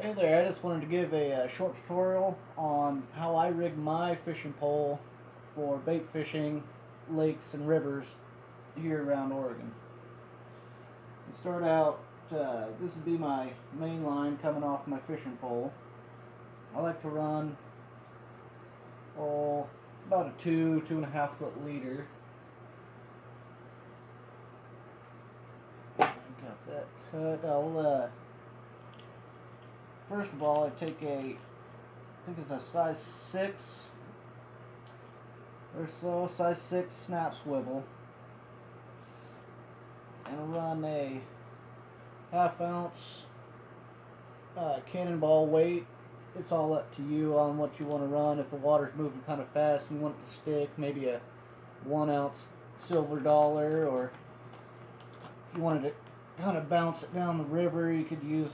Hey there, I just wanted to give a short tutorial on how I rig my fishing pole for bait fishing lakes and rivers here around Oregon. To start out, this would be my main line coming off my fishing pole. I like to run oh, about a 2.5 foot leader. Got that cut. First of all, I take I think it's a size 6 or so, size 6 snap swivel, and run a half-ounce cannonball weight. It's all up to you on what you want to run. If the water's moving kind of fast and you want it to stick, maybe a 1 ounce silver dollar, or if you wanted to kind of bounce it down the river, you could use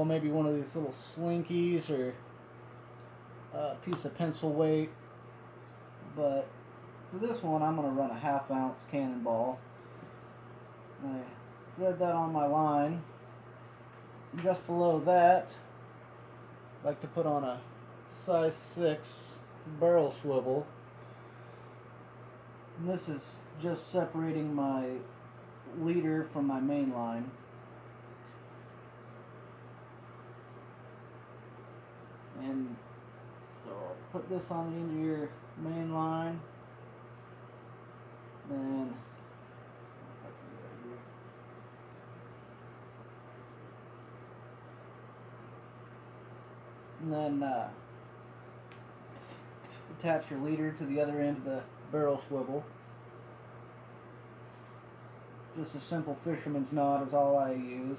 maybe one of these little slinkies or a piece of pencil weight. But for this one, I'm going to run a half-ounce cannonball. I thread that on my line. Just below that, I like to put on a size 6 barrel swivel. And this is just separating my leader from my main line. And so put this on the end of your main line. Then attach your leader to the other end of the barrel swivel. Just a simple fisherman's knot is all I use.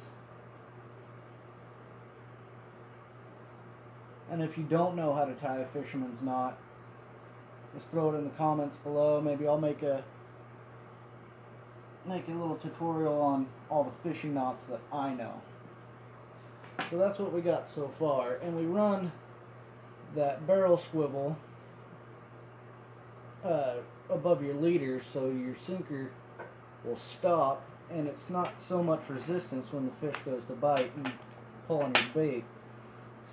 And if you don't know how to tie a fisherman's knot, just throw it in the comments below. Maybe I'll make a little tutorial on all the fishing knots that I know. So that's what we got so far, and we run that barrel swivel above your leader so your sinker will stop, and it's not so much resistance when the fish goes to bite and pull on your bait,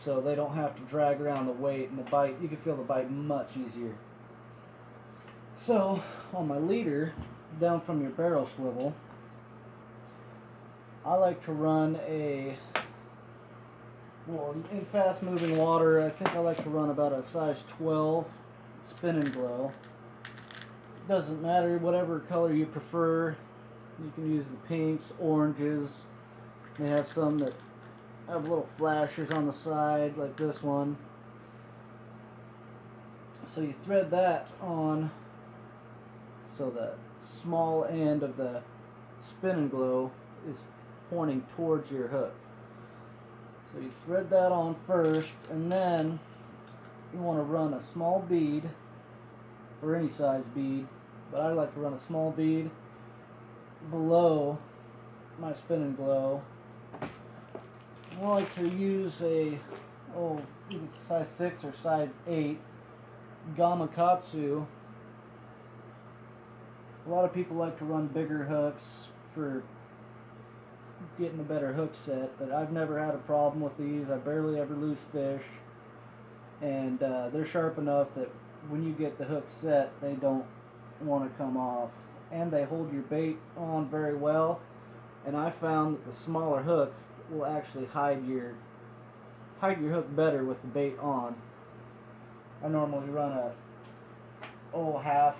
so they don't have to drag around the weight, and the bite, you can feel the bite much easier. So on my leader, down from your barrel swivel, I like to run in fast moving water, I think I like to run about a size 12 spin and glow. Doesn't matter, whatever color you prefer. You can use the pinks, oranges. They have some that have little flashers on the side, like this one. So you thread that on so the small end of the spin and glow is pointing towards your hook. So you thread that on first, and then you want to run a small bead, or any size bead, but I like to run a small bead below my spin and glow. I like to use either size 6 or size 8 gamakatsu. A lot of people like to run bigger hooks for getting a better hook set, but I've never had a problem with these. I barely ever lose fish, and they're sharp enough that when you get the hook set, they don't want to come off, and they hold your bait on very well. And I found that the smaller hook will actually hide your hook better with the bait on. I normally run a half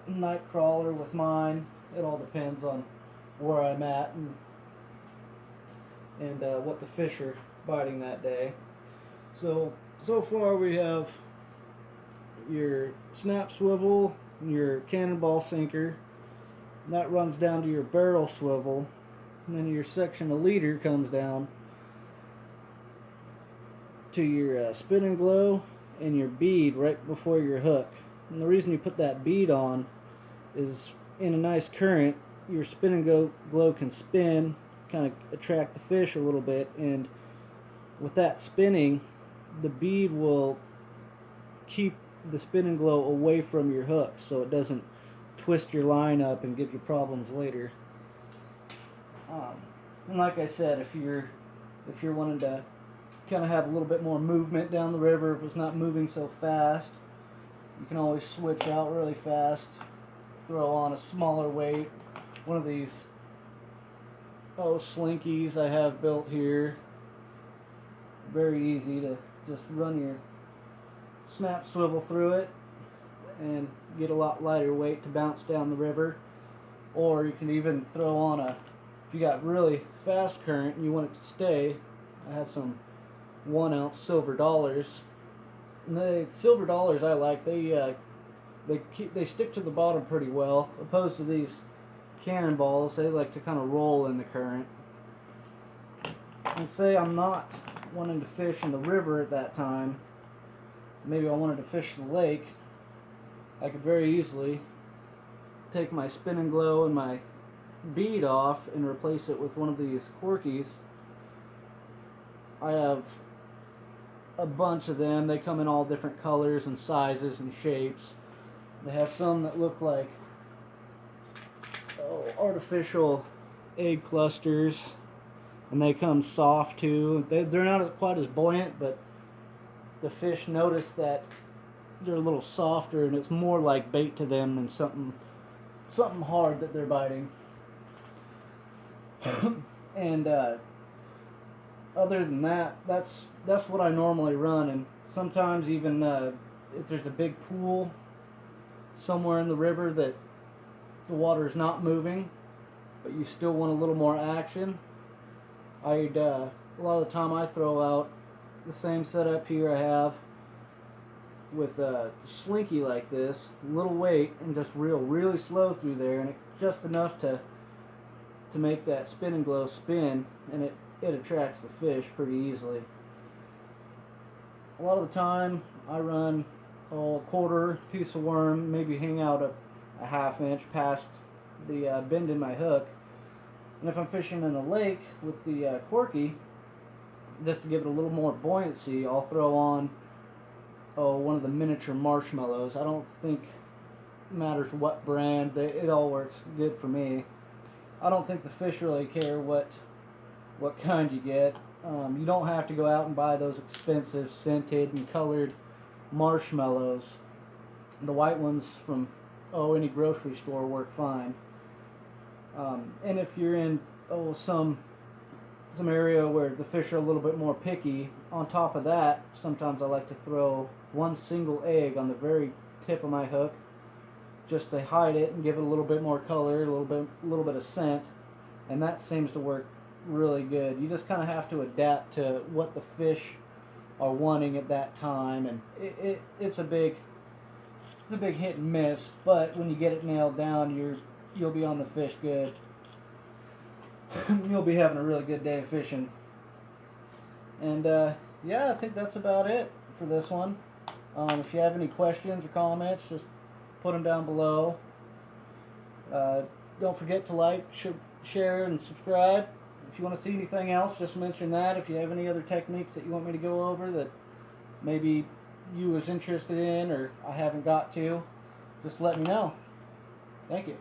night crawler with mine. It all depends on where I'm at and what the fish are biting that day. So far we have your snap swivel, your cannonball sinker, and that runs down to your barrel swivel, and then your section of leader comes down to your spin and glow and your bead right before your hook. And the reason you put that bead on is in a nice current, your spin and glow can spin, kind of attract the fish a little bit, and with that spinning, the bead will keep the spin and glow away from your hook so it doesn't twist your line up and give you problems later. And like I said, if you're if you're wanting to kind of have a little bit more movement down the river, if it's not moving so fast, you can always switch out really fast, throw on a smaller weight, one of these slinkies I have built here. Very easy to just run your snap swivel through it and get a lot lighter weight to bounce down the river. Or you can even throw on if you got really fast current and you want it to stay, I have some 1 ounce silver dollars. And the silver dollars I like, they stick to the bottom pretty well, opposed to these cannonballs. They like to kind of roll in the current. And say I'm not wanting to fish in the river at that time, maybe I wanted to fish the lake, I could very easily take my spin and glow and my bead off and replace it with one of these corkies. I have a bunch of them. They come in all different colors and sizes and shapes. They have some that look like artificial egg clusters, and they come soft too. They're not quite as buoyant, but the fish notice that they're a little softer, and it's more like bait to them than something hard that they're biting. And other than that, that's what I normally run. And sometimes even if there's a big pool somewhere in the river that the water is not moving, but you still want a little more action, a lot of the time I throw out the same setup here I have with a slinky like this, little weight, and just reel really slow through there, and it's just enough to make that spin and glow spin, and it attracts the fish pretty easily. A lot of the time I run a quarter piece of worm, maybe hang out a half inch past the bend in my hook. And if I'm fishing in a lake with the corky, just to give it a little more buoyancy, I'll throw on one of the miniature marshmallows. I don't think it matters what brand, it all works good for me. I don't think the fish really care what kind you get. You don't have to go out and buy those expensive scented and colored marshmallows. The white ones from any grocery store work fine. And if you're in some area where the fish are a little bit more picky, on top of that, sometimes I like to throw one single egg on the very tip of my hook, just to hide it and give it a little bit more color, a little bit of scent, and that seems to work really good. You just kind of have to adapt to what the fish are wanting at that time, and it's a big hit and miss. But when you get it nailed down, you'll be on the fish good. You'll be having a really good day of fishing. And yeah, I think that's about it for this one. If you have any questions or comments, just put them down below. Don't forget to like, share, and subscribe. If you want to see anything else, just mention that. If you have any other techniques that you want me to go over that maybe you was interested in or I haven't got to, just let me know. Thank you.